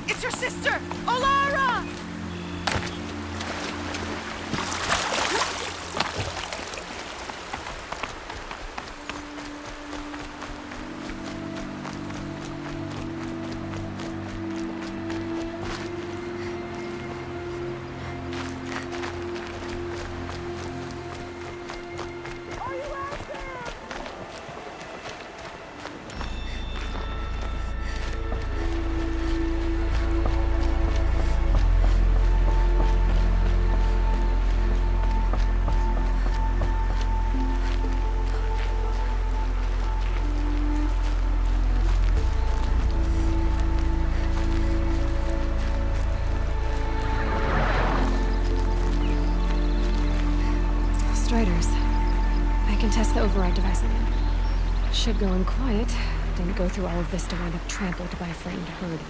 It's your sister! Olara! Striders. I can test the override device on them. Should go in quiet. Didn't go through all of this to wind up trampled by a frightened herd.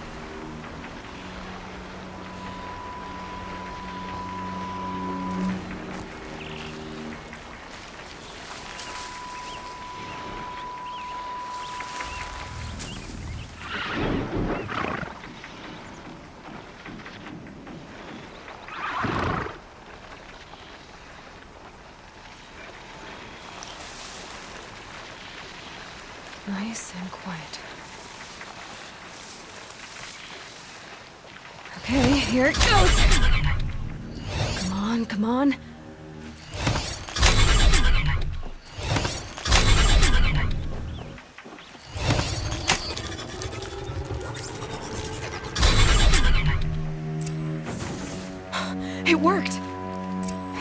Nice and quiet. Okay, here it goes! Come on, come on. It worked!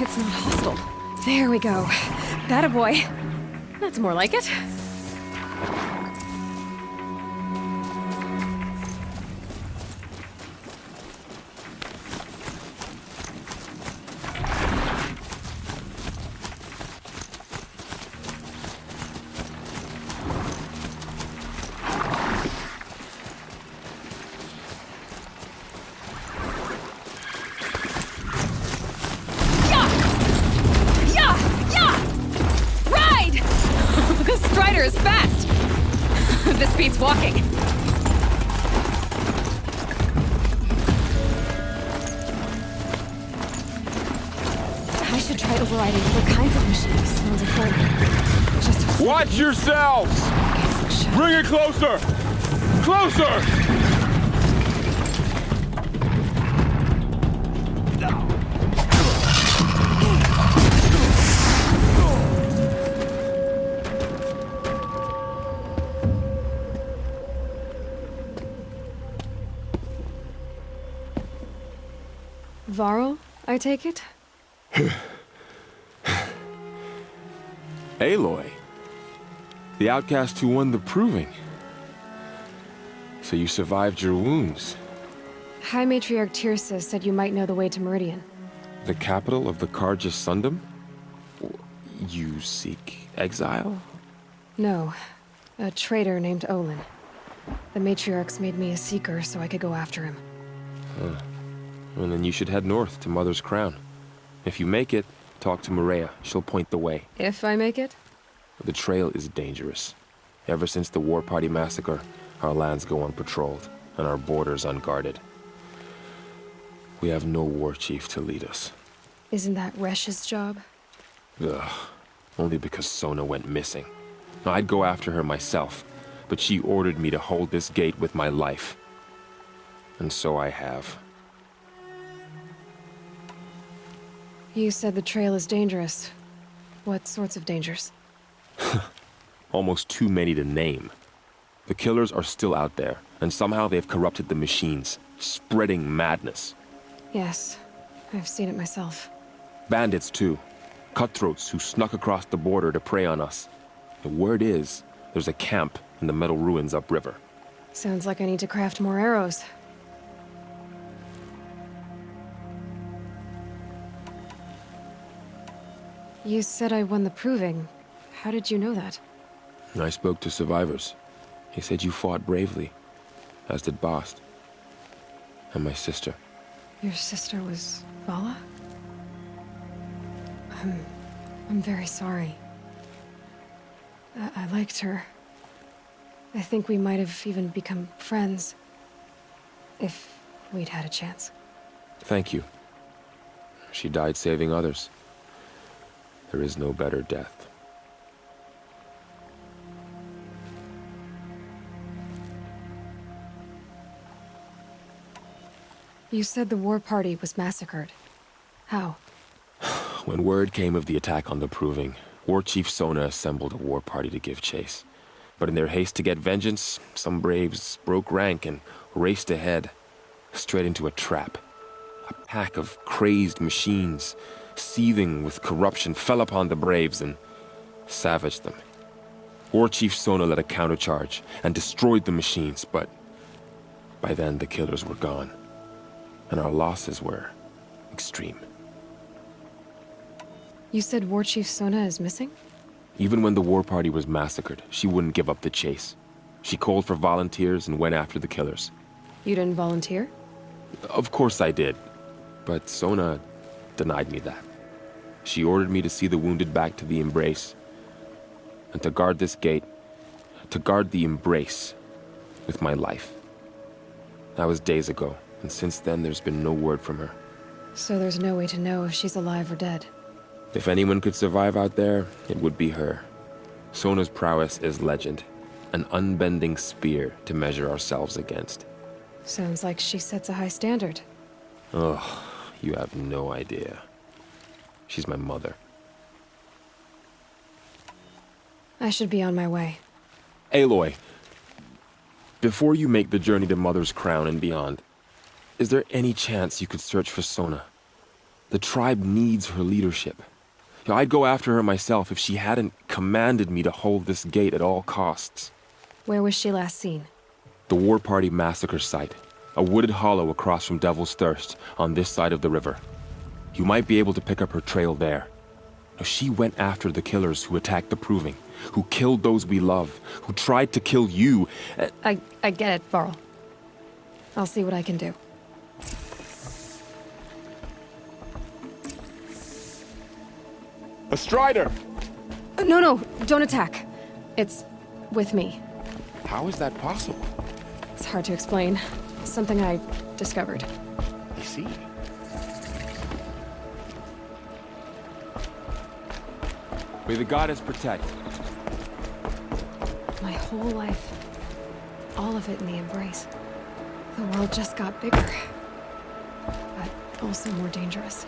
It's not hostile. There we go. That a boy. That's more like it. Strider is fast! This beats walking. I should try overriding other kinds of machines. Sounds important. Just watch yourselves! Bring it closer! Closer! Varl, I take it? Aloy. The outcast who won the proving. So you survived your wounds. High Matriarch Tirsa said you might know the way to Meridian. The capital of the Carja Sundom? You seek exile? No. A traitor named Olin. The Matriarchs made me a seeker so I could go after him. Huh. Well, then you should head north to Mother's Crown. If you make it, talk to Maria. She'll point the way. If I make it? The trail is dangerous. Ever since the War Party massacre, our lands go unpatrolled, and our borders unguarded. We have no war chief to lead us. Isn't that Resh's job? Ugh. Only because Sona went missing. I'd go after her myself, but she ordered me to hold this gate with my life. And so I have. You said the trail is dangerous. What sorts of dangers? Almost too many to name. The killers are still out there, and somehow they've corrupted the machines, spreading madness. Yes, I've seen it myself. Bandits, too. Cutthroats who snuck across the border to prey on us. The word is, there's a camp in the metal ruins upriver. Sounds like I need to craft more arrows. You said I won the proving. How did you know that? I spoke to survivors. He said you fought bravely, as did Bast. And my sister. Your sister was Vala? I'm very sorry. I liked her. I think we might have even become friends. If we'd had a chance. Thank you. She died saving others. There is no better death. You said the war party was massacred. How? When word came of the attack on the Proving, War Chief Sona assembled a war party to give chase. But in their haste to get vengeance, some braves broke rank and raced ahead, straight into a trap. A pack of crazed machines, seething with corruption, fell upon the braves and savaged them. War Chief Sona led a countercharge and destroyed the machines, but by then the killers were gone, and our losses were extreme. You said War Chief Sona is missing? Even when the war party was massacred, she wouldn't give up the chase. She called for volunteers and went after the killers. You didn't volunteer? Of course I did, but Sona denied me that. She ordered me to see the wounded back to the Embrace, and to guard this gate, to guard the Embrace with my life. That was days ago, and since then there's been no word from her. So there's no way to know if she's alive or dead. If anyone could survive out there, it would be her. Sona's prowess is legend, an unbending spear to measure ourselves against. Sounds like she sets a high standard. Ugh, you have no idea. She's my mother. I should be on my way. Aloy, before you make the journey to Mother's Crown and beyond, is there any chance you could search for Sona? The tribe needs her leadership. I'd go after her myself if she hadn't commanded me to hold this gate at all costs. Where was she last seen? The War Party massacre site. A wooded hollow across from Devil's Thirst, on this side of the river. You might be able to pick up her trail there. She went after the killers who attacked the Proving, who killed those we love, who tried to kill you. I get it, Varl. I'll see what I can do. A Strider! No, don't attack. It's with me. How is that possible? It's hard to explain. Something I discovered. I see. May the goddess protect. My whole life. All of it in the Embrace. The world just got bigger. But also more dangerous.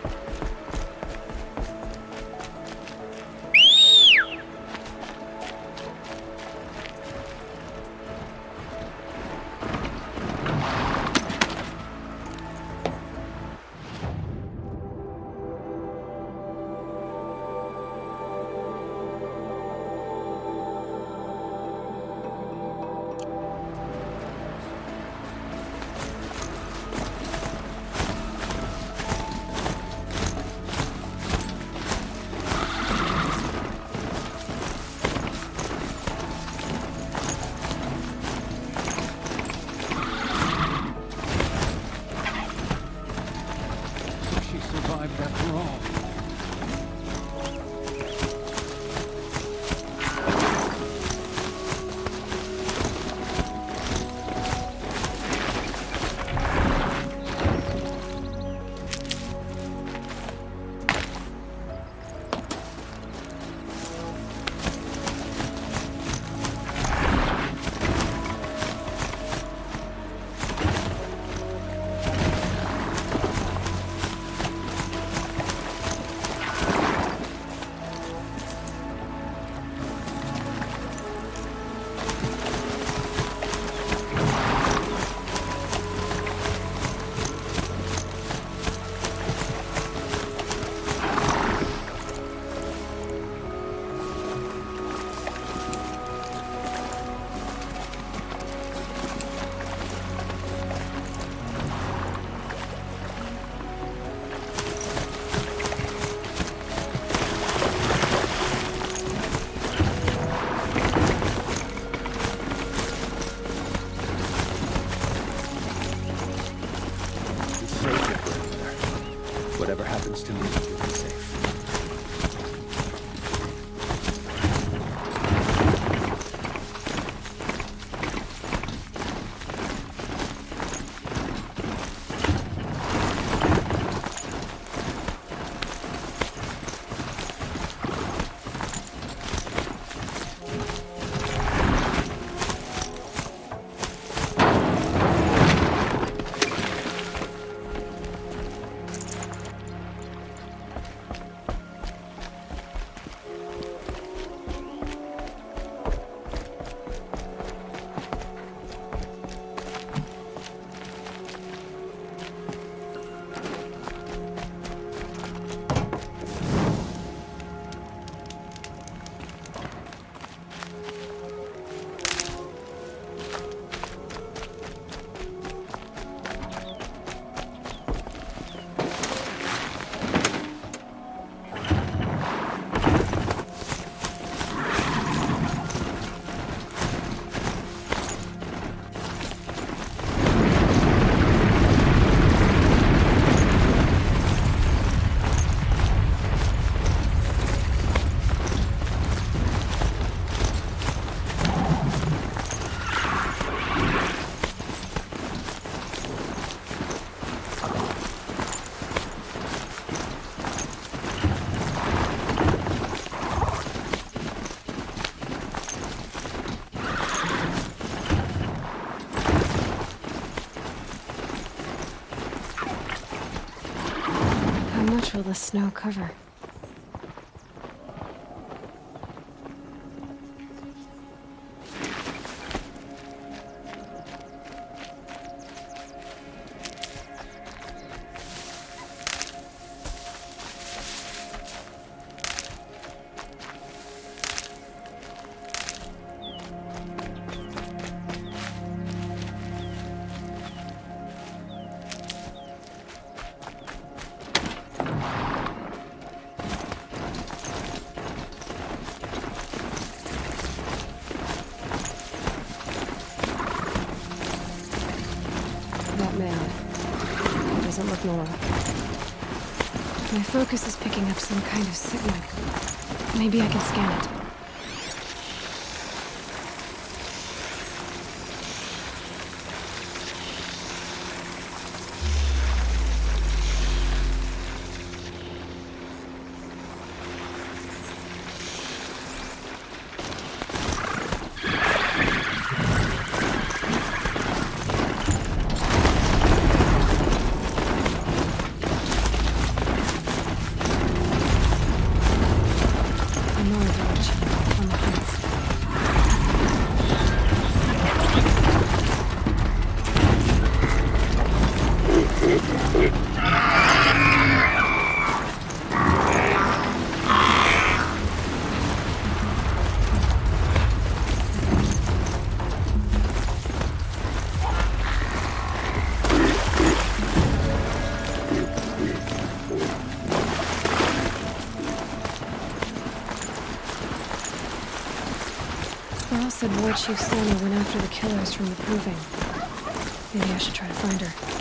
Whatever happens to me, you'll be safe. much will the snow cover? That man. He doesn't look normal. My focus is picking up some kind of signal. Maybe I can scan it. Earl said War Chief Sona went after the killers from the Proving. Maybe I should try to find her.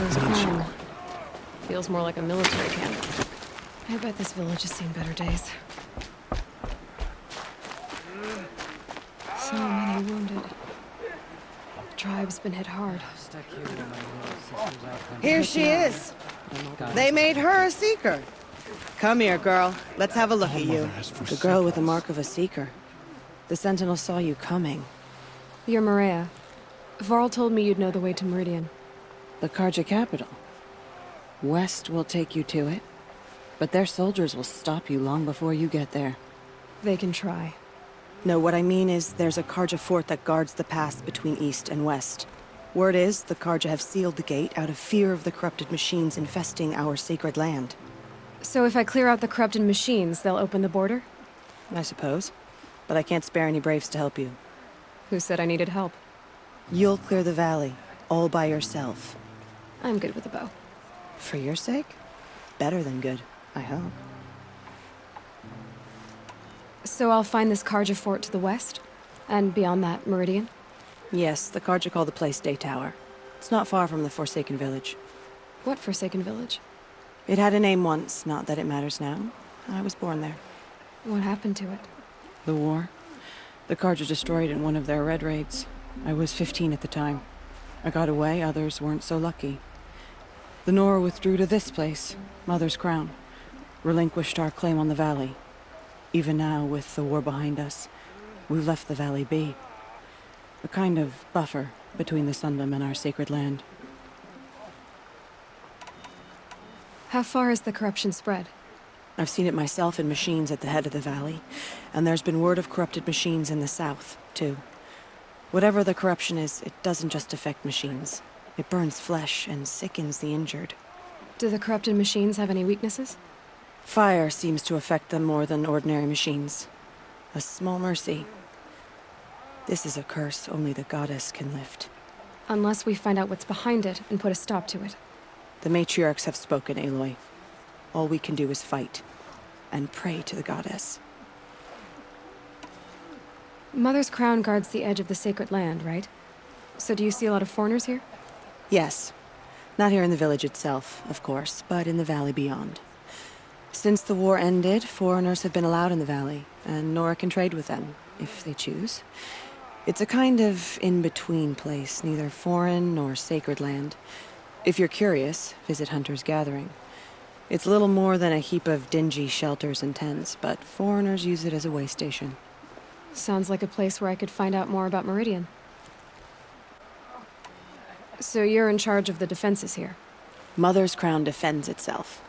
Mother's Crown. Feels more like a military camp. I bet this village has seen better days. So many wounded. The tribe's been hit hard. Here she is. They made her a seeker. Come here, girl. Let's have a look at you. The girl with the mark of a seeker. The Sentinel saw you coming. You're Maria. Varl told me you'd know the way to Meridian. The Karja capital. West will take you to it, but their soldiers will stop you long before you get there. They can try. No, what I mean is there's a Karja fort that guards the pass between east and west. Word is the Karja have sealed the gate out of fear of the corrupted machines infesting our sacred land. So if I clear out the corrupted machines, they'll open the border? I suppose. But I can't spare any braves to help you. Who said I needed help? You'll clear the valley, all by yourself. I'm good with a bow. For your sake? Better than good, I hope. So I'll find this Karja fort to the west? And beyond that, Meridian? Yes, the Karja call the place Day Tower. It's not far from the Forsaken Village. What Forsaken Village? It had a name once, not that it matters now. I was born there. What happened to it? The war. The Karja destroyed in one of their red raids. I was 15 at the time. I got away, others weren't so lucky. The Nora withdrew to this place, Mother's Crown. Relinquished our claim on the valley. Even now, with the war behind us, we've left the valley be. A kind of buffer between the Sundom and our sacred land. How far has the corruption spread? I've seen it myself in machines at the head of the valley, and there's been word of corrupted machines in the south, too. Whatever the corruption is, it doesn't just affect machines. It burns flesh and sickens the injured. Do the corrupted machines have any weaknesses? Fire seems to affect them more than ordinary machines. A small mercy. This is a curse only the goddess can lift. Unless we find out what's behind it and put a stop to it. The matriarchs have spoken, Aloy. All we can do is fight, and pray to the goddess. Mother's Crown guards the edge of the sacred land, right? So do you see a lot of foreigners here? Yes. Not here in the village itself, of course, but in the valley beyond. Since the war ended, foreigners have been allowed in the valley, and Nora can trade with them, if they choose. It's a kind of in-between place, neither foreign nor sacred land. If you're curious, visit Hunter's Gathering. It's little more than a heap of dingy shelters and tents, but foreigners use it as a way station. Sounds like a place where I could find out more about Meridian. So you're in charge of the defenses here? Mother's Crown defends itself.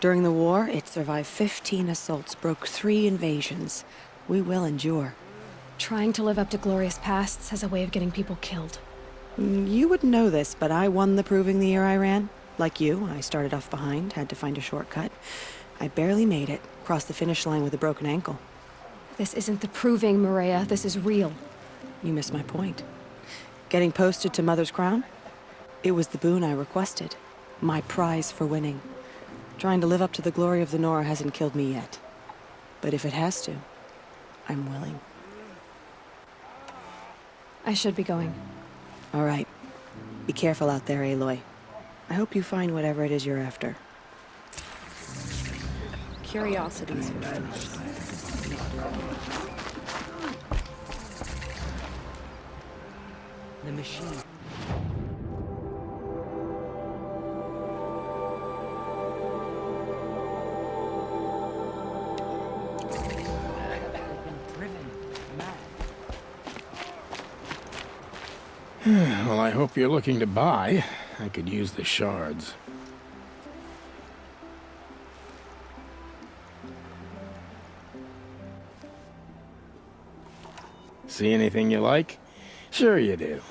During the war, it survived 15 assaults, broke 3 invasions. We will endure. Trying to live up to glorious pasts has a way of getting people killed. You wouldn't know this, but I won the proving the year I ran. Like you, I started off behind, had to find a shortcut. I barely made it, crossed the finish line with a broken ankle. This isn't the proving, Maria. This is real. You missed my point. Getting posted to Mother's Crown? It was the boon I requested. My prize for winning. Trying to live up to the glory of the Nora hasn't killed me yet. But if it has to, I'm willing. I should be going. All right. Be careful out there, Aloy. I hope you find whatever it is you're after. Curiosities for them. The machine. Well, I hope you're looking to buy. I could use the shards. See anything you like? Sure you do.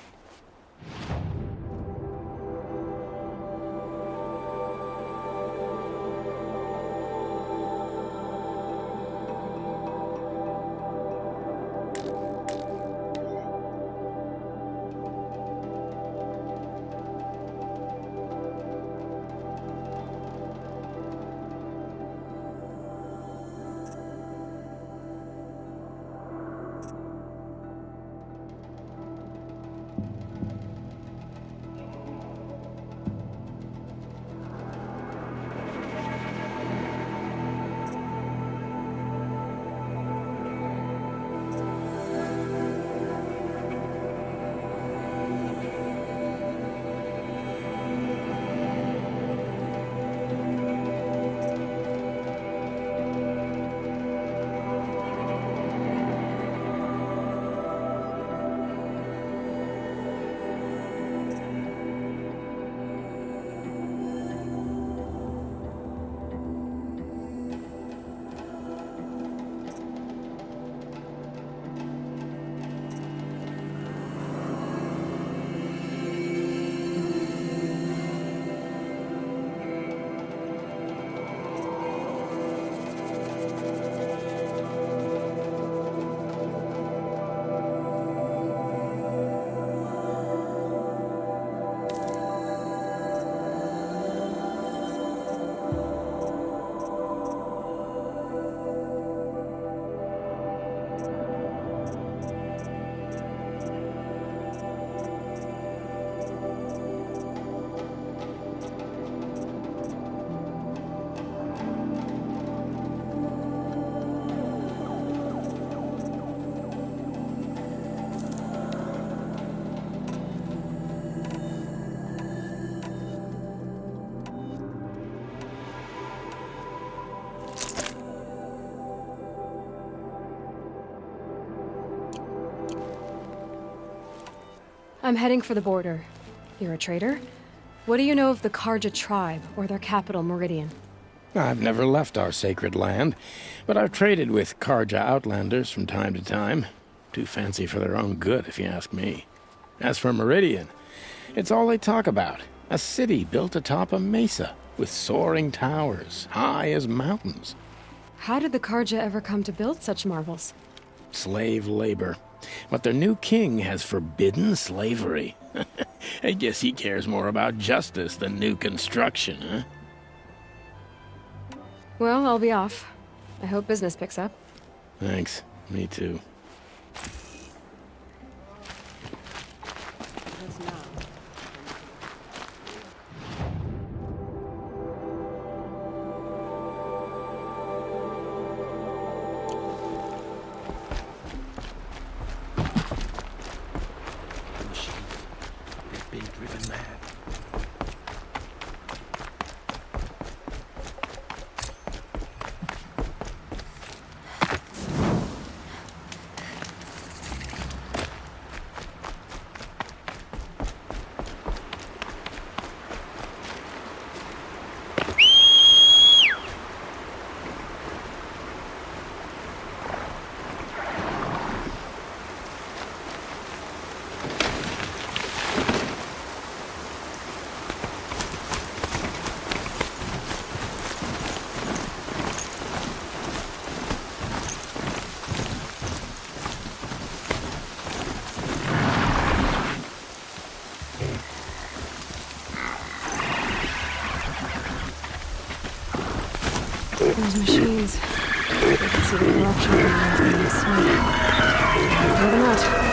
I'm heading for the border. You're a trader? What do you know of the Karja tribe, or their capital, Meridian? I've never left our sacred land, but I've traded with Karja outlanders from time to time. Too fancy for their own good, if you ask me. As for Meridian, it's all they talk about. A city built atop a mesa, with soaring towers, high as mountains. How did the Karja ever come to build such marvels? Slave labor. But their new king has forbidden slavery. I guess he cares more about justice than new construction, huh? Well, I'll be off. I hope business picks up. Thanks. Me too. Being driven mad. Those machines. I can see the corruption coming out from the smoke. Throw them out.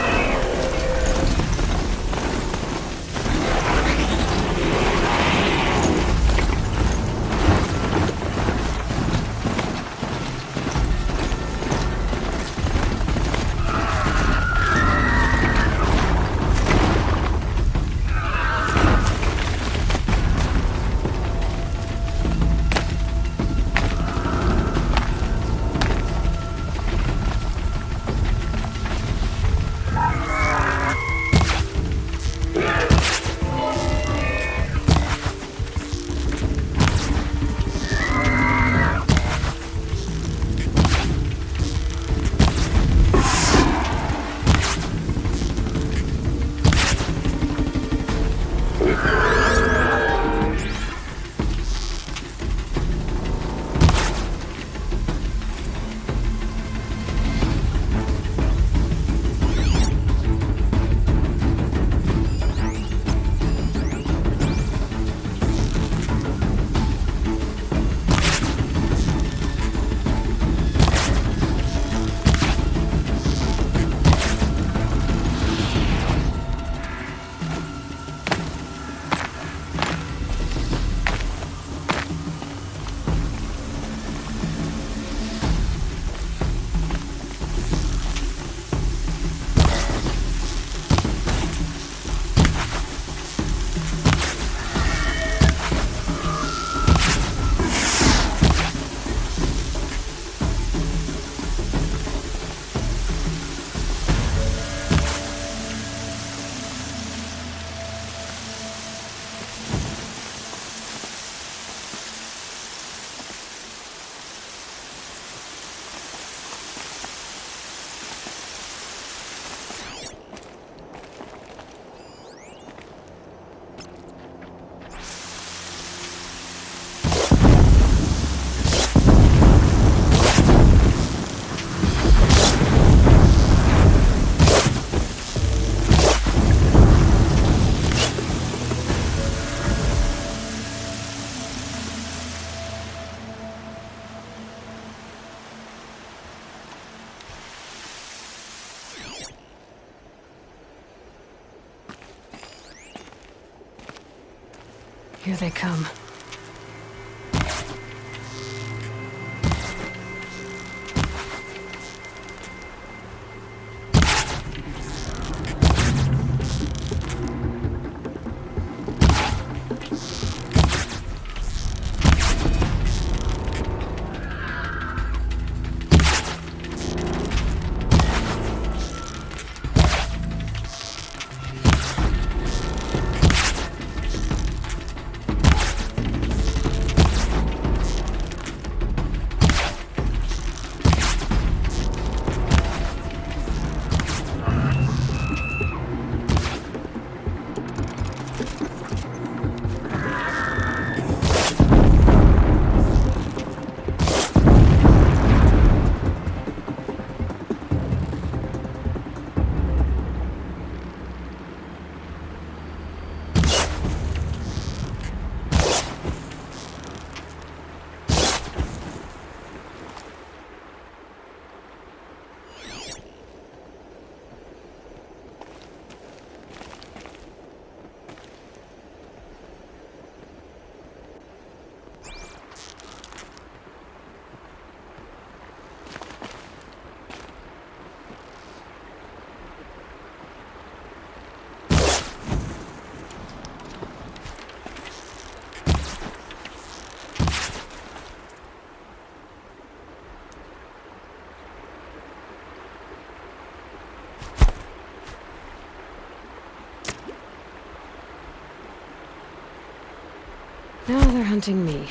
Here they come. Now they're hunting me.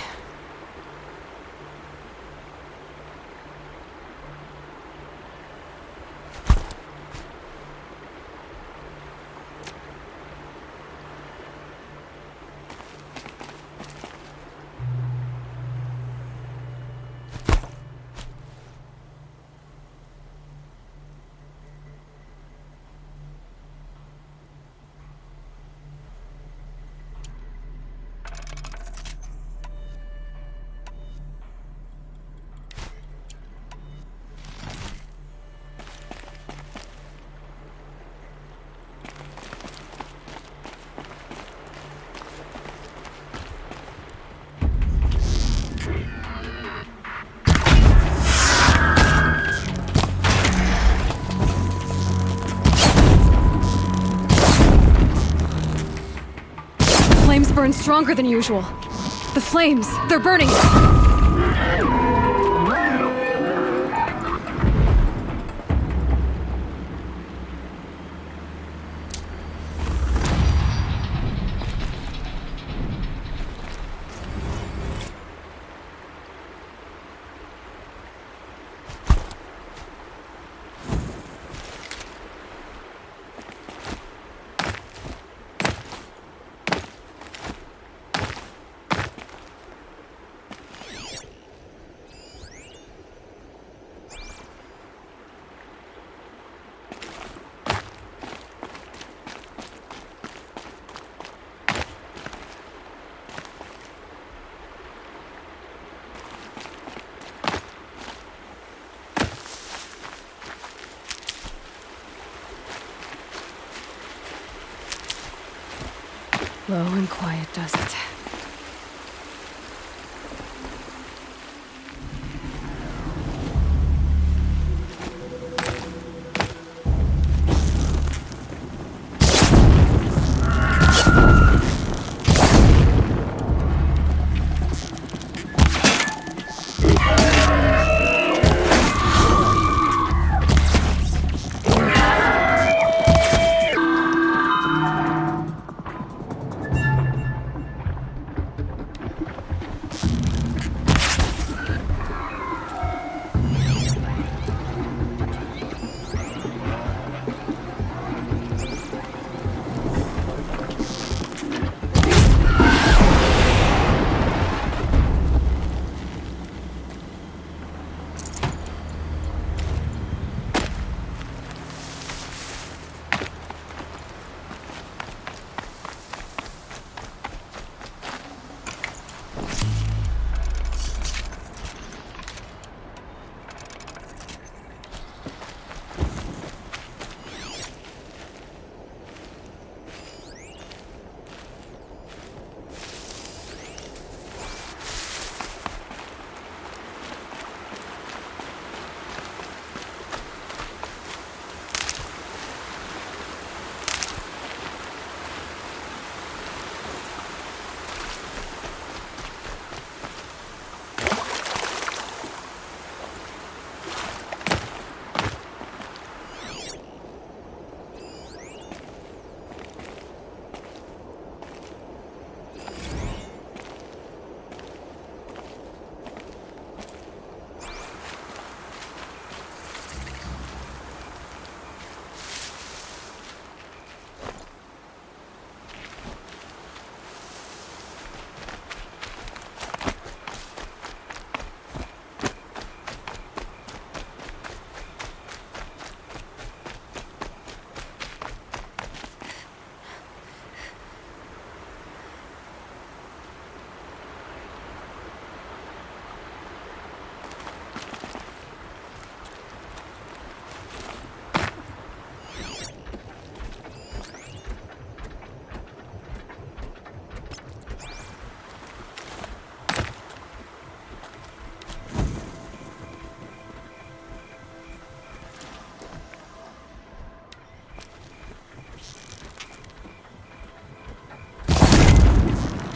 Flames burn stronger than usual. The flames, they're burning! Low and quiet does it.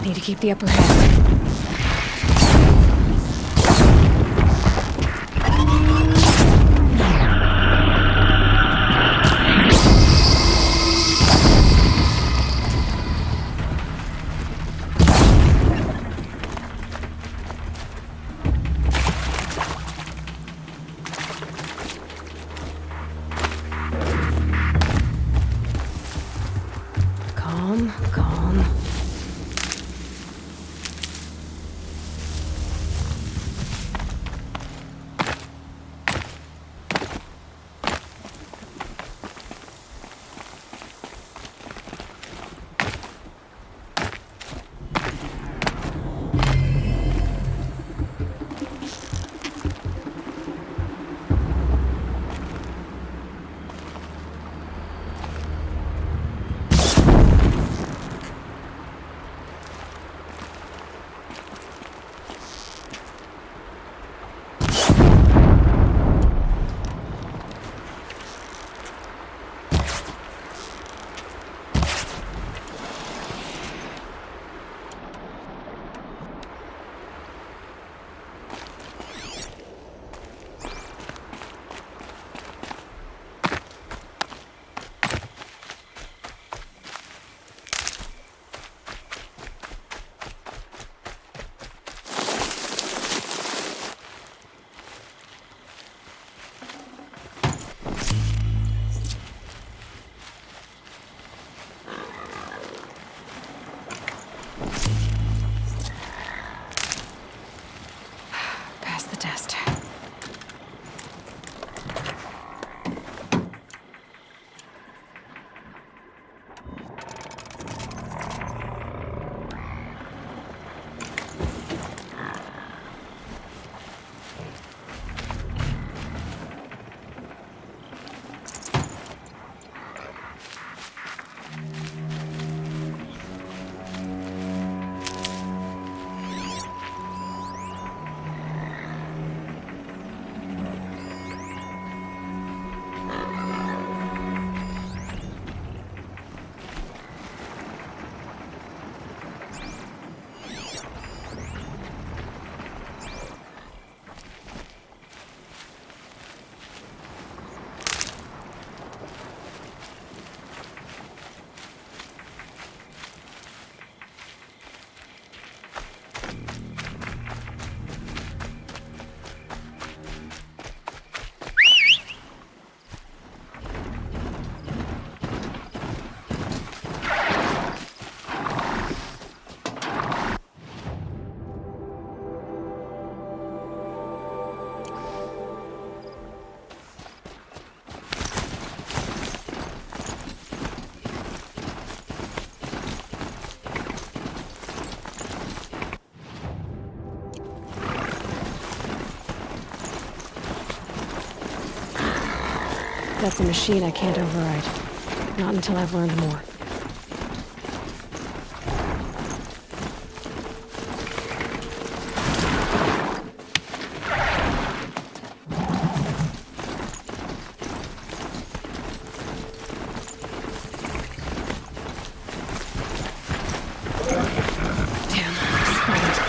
Need to keep the upper hand. Calm, calm. Pass the test. That's a machine I can't override. Not until I've learned more. Damn, spotted.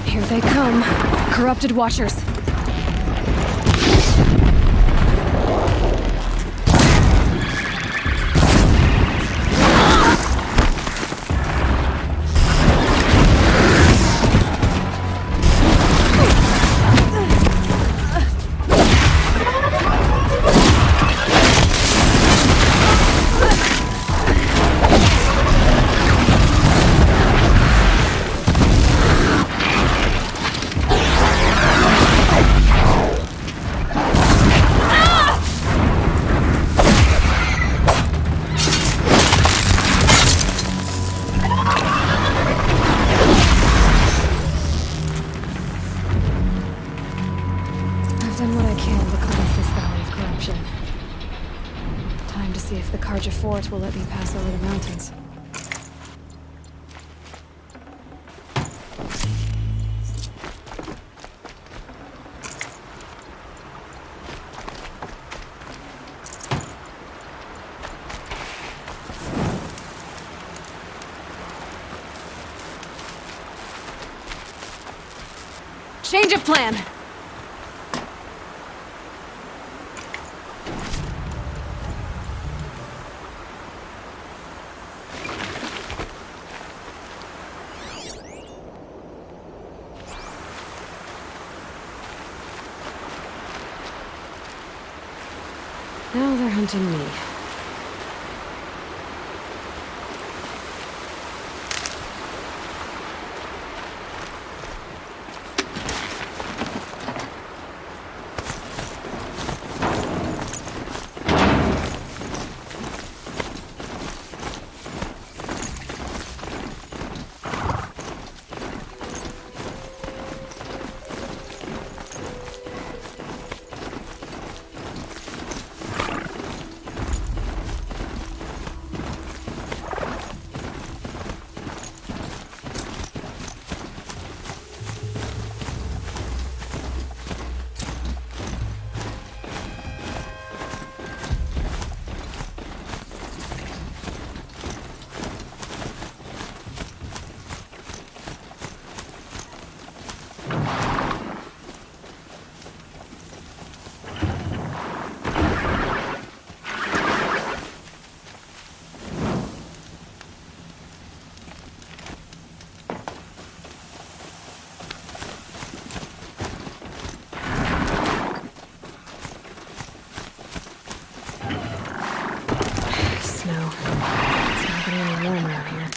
Here they come. Corrupted Watchers. I've done what I can to cleanse this valley of corruption. Time to see if the Karja Fort will let me pass over the mountains. Change of plan. Now they're hunting me. Snow. It's not getting any warmer out here.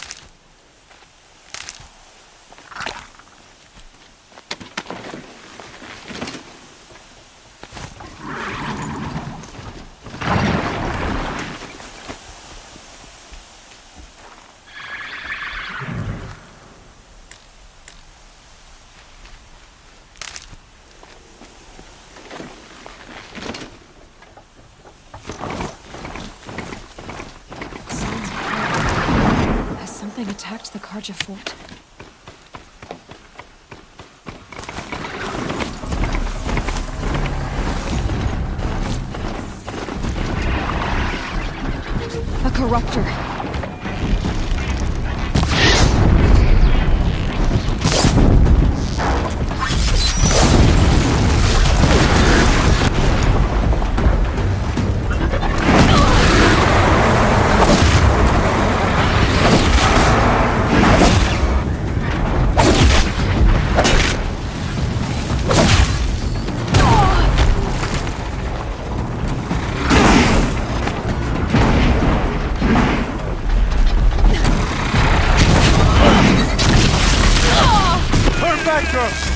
Has something attacked the Karja fort? A corruptor.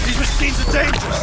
These machines are dangerous!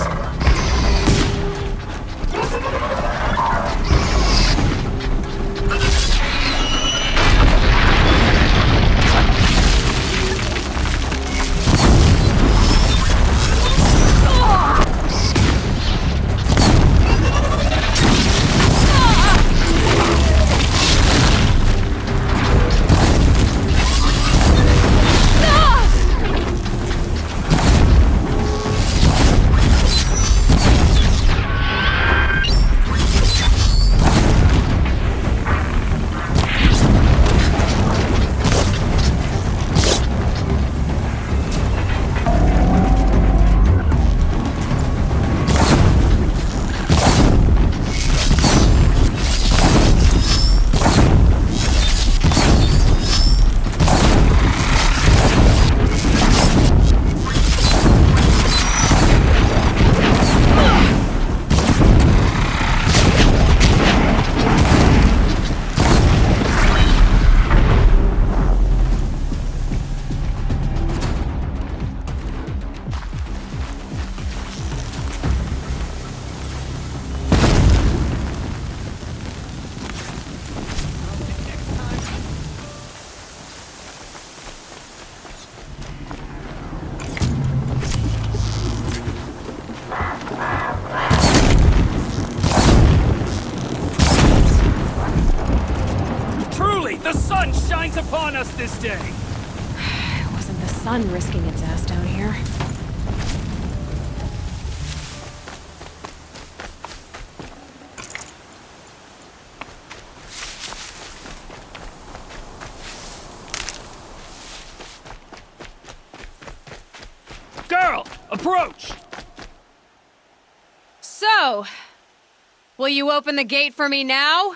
The sun shines upon us this day! It wasn't the sun risking its ass down here. Girl, approach! So, will you open the gate for me now?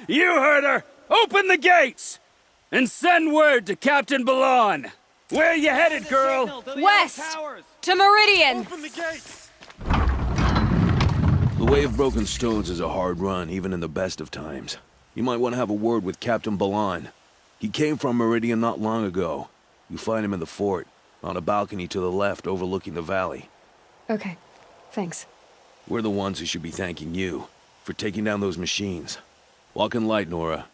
You heard her! Open the gates! And send word to Captain Balon! Where you headed, girl? West! To Meridian! The Way of Broken Stones is a hard run, even in the best of times. You might want to have a word with Captain Balon. He came from Meridian not long ago. You find him in the fort, on a balcony to the left overlooking the valley. Okay, thanks. We're the ones who should be thanking you for taking down those machines. Walk in light, Nora.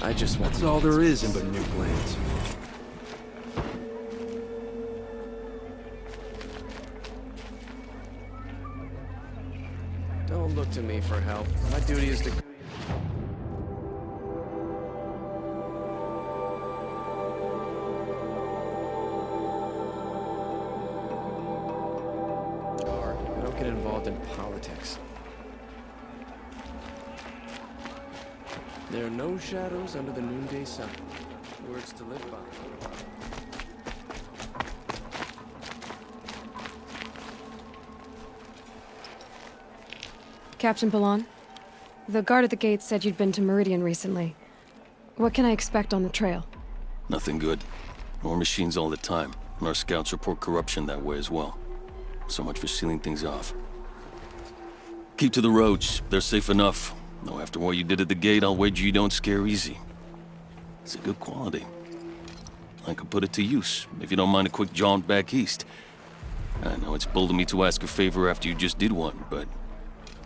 I just want. That's all there is in New Lands. Don't look to me for help. My duty is to... I don't get involved in politics. There are no shadows under the noonday sun. Words to live by. Captain Balon, the guard at the gate said you'd been to Meridian recently. What can I expect on the trail? Nothing good. More machines all the time, and our scouts report corruption that way as well. So much for sealing things off. Keep to the roads. They're safe enough. Though after what you did at the gate, I'll wager you don't scare easy. It's a good quality. I could put it to use, if you don't mind a quick jaunt back east. I know it's bold of me to ask a favor after you just did one, but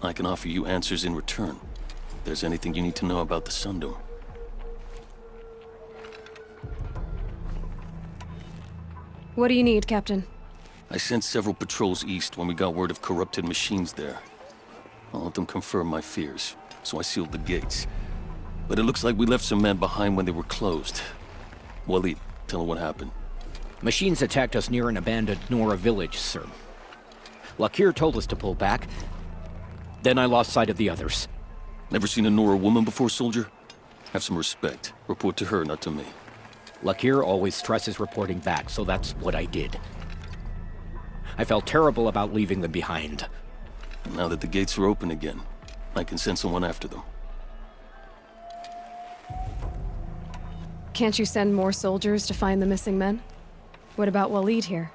I can offer you answers in return. If there's anything you need to know about the Sundom. What do you need, Captain? I sent several patrols east when we got word of corrupted machines there. All of them confirmed my fears, so I sealed the gates. But it looks like we left some men behind when they were closed. Waleed, tell her what happened. Machines attacked us near an abandoned Nora village, sir. Lakir told us to pull back. Then I lost sight of the others. Never seen a Nora woman before, soldier? Have some respect. Report to her, not to me. Lakir always stresses reporting back, so that's what I did. I felt terrible about leaving them behind. And now that the gates are open again, I can send someone after them. Can't you send more soldiers to find the missing men? What about Waleed here?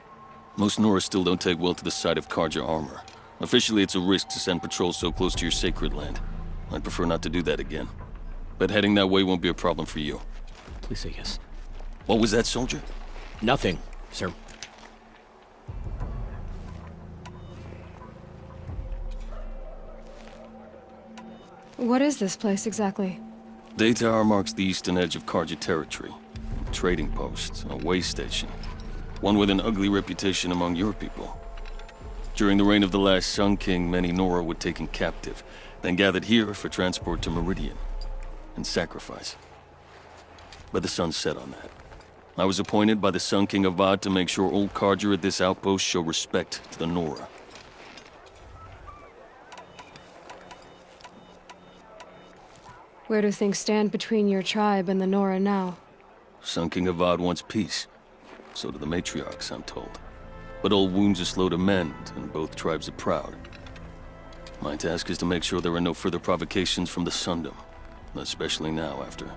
Most Nora still don't take well to the sight of Karja armor. Officially, it's a risk to send patrols so close to your sacred land. I'd prefer not to do that again. But heading that way won't be a problem for you. Please say yes. What was that, soldier? Nothing, sir. What is this place exactly? Day Tower marks the eastern edge of Karja territory. A trading post, a way station. One with an ugly reputation among your people. During the reign of the last Sun King, many Nora were taken captive, then gathered here for transport to Meridian, and sacrifice. But the sun set on that. I was appointed by the Sun King Avad to make sure old Karja at this outpost show respect to the Nora. Where do things stand between your tribe and the Nora now? Sun King Avad wants peace. So do the matriarchs, I'm told. But old wounds are slow to mend, and both tribes are proud. My task is to make sure there are no further provocations from the Sundom. Especially now after...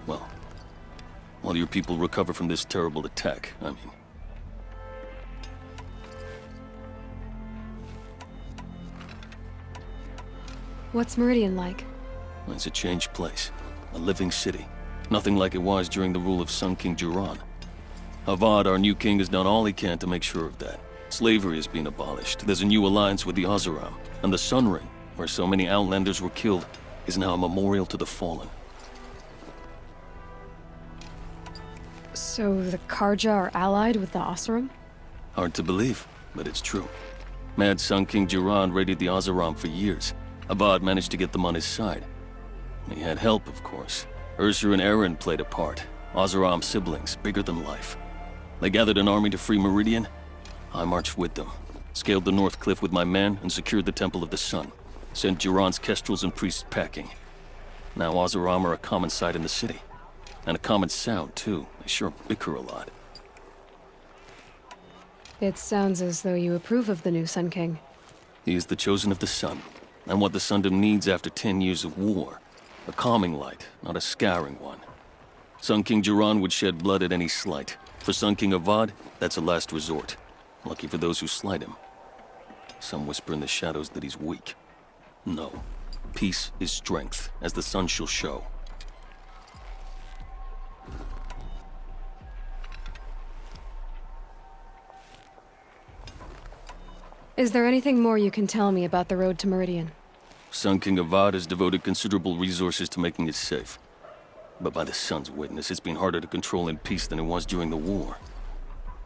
well... while your people recover from this terrible attack, I mean. What's Meridian like? It's a changed place. A living city. Nothing like it was during the rule of Sun King Jiran. Avad, our new king, has done all he can to make sure of that. Slavery has been abolished. There's a new alliance with the Oseram. And the Sun Ring, where so many Outlanders were killed, is now a memorial to the fallen. So the Karja are allied with the Oseram? Hard to believe, but it's true. Mad Sun King Jiran raided the Oseram for years. Avad managed to get them on his side. He had help, of course. Ursur and Aaron played a part. Oseram's siblings, bigger than life. They gathered an army to free Meridian. I marched with them, scaled the North Cliff with my men, and secured the Temple of the Sun. Sent Duran's kestrels and priests packing. Now Oseram are a common sight in the city. And a common sound, too. They sure bicker a lot. It sounds as though you approve of the new Sun King. He is the chosen of the Sun, and what the Sundom needs after 10 years of war. A calming light, not a scouring one. Sun King Duran would shed blood at any slight. For Sun King Avad, that's a last resort. Lucky for those who slight him. Some whisper in the shadows that he's weak. No. Peace is strength, as the sun shall show. Is there anything more you can tell me about the road to Meridian? Sun King Avad has devoted considerable resources to making it safe. But by the sun's witness, it's been harder to control in peace than it was during the war.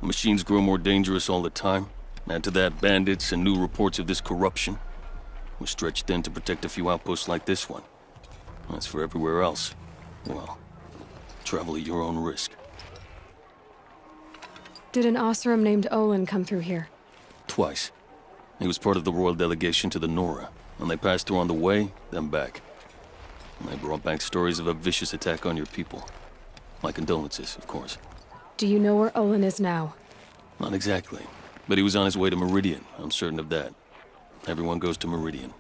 The machines grow more dangerous all the time. Add to that bandits and new reports of this corruption. We're stretched thin to protect a few outposts like this one. As for everywhere else, well, travel at your own risk. Did an Oseram named Olin come through here? Twice. He was part of the royal delegation to the Nora, and they passed through on the way, then back. And they brought back stories of a vicious attack on your people. My condolences, of course. Do you know where Olin is now? Not exactly, but he was on his way to Meridian, I'm certain of that. Everyone goes to Meridian.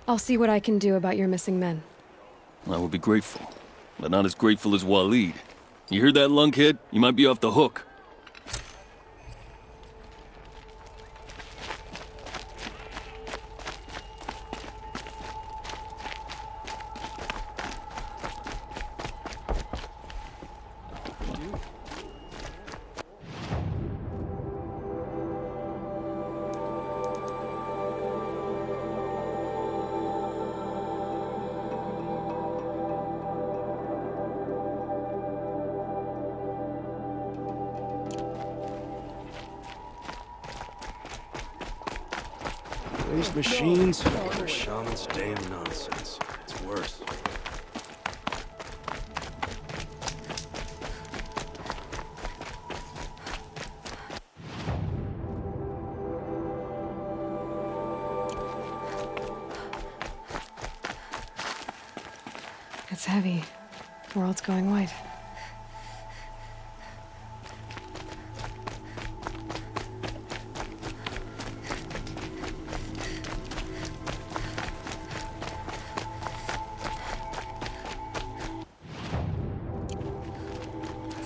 I'll see what I can do about your missing men. I will be grateful, but not as grateful as Waleed. You hear that, lunkhead? You might be off the hook. These machines are shaman's damn nonsense. It's worse. It's heavy. World's going white.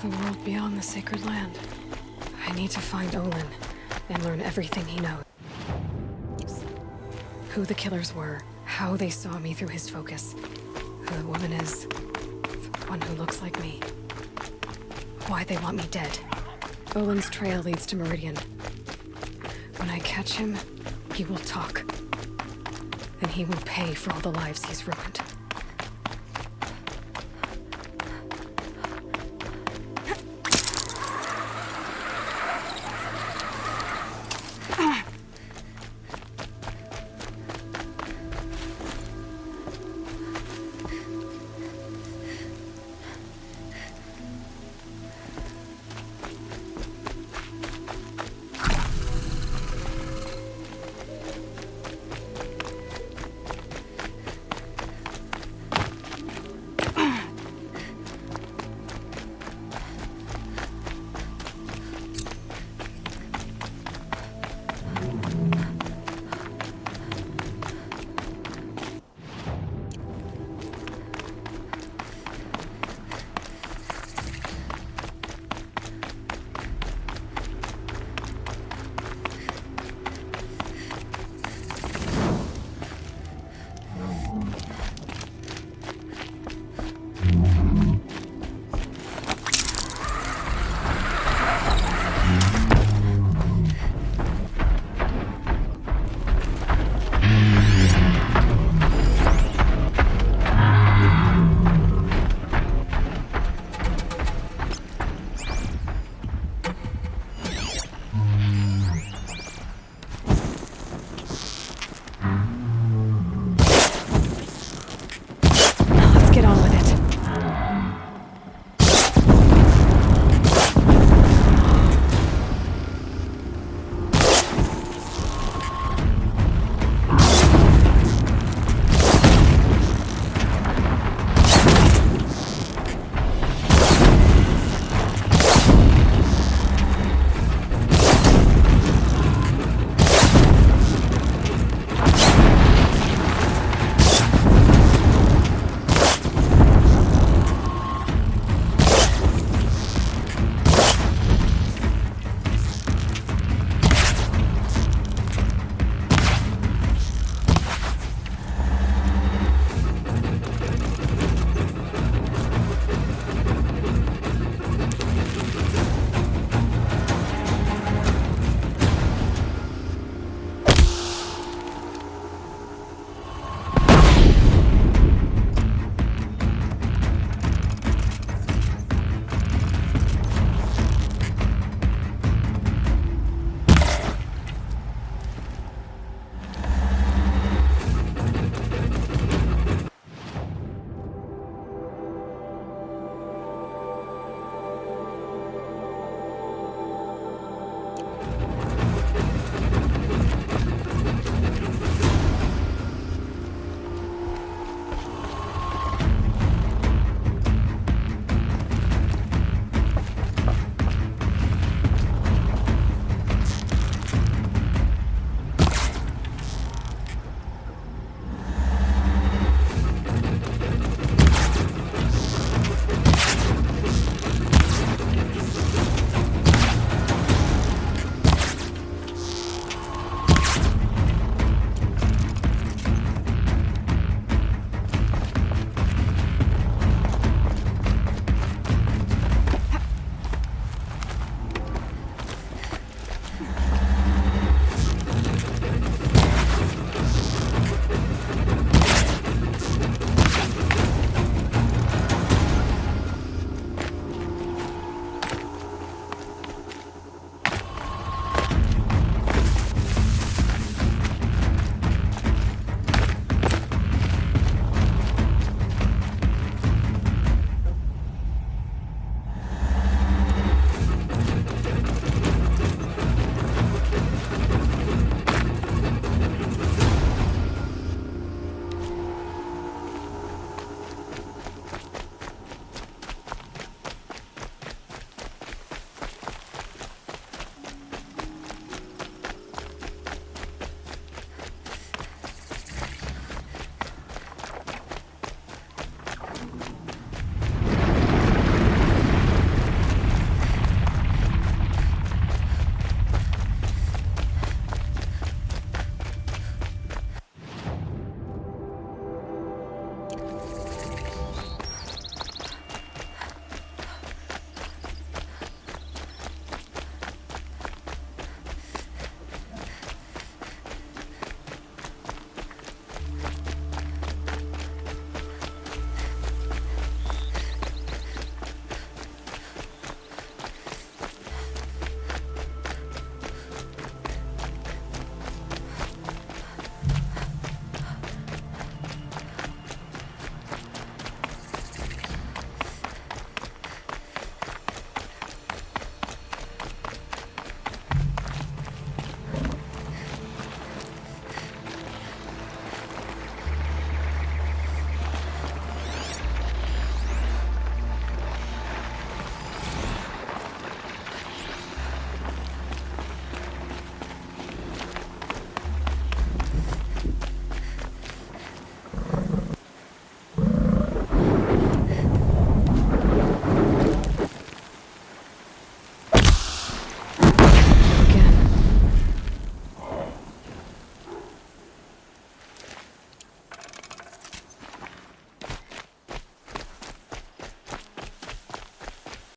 The world beyond the sacred land. I need to find Olin and learn everything he knows. Who the killers were, how they saw me through his focus, who the woman is, the one who looks like me, why they want me dead. Olin's trail leads to Meridian. When I catch him, he will talk. And he will pay for all the lives he's ruined.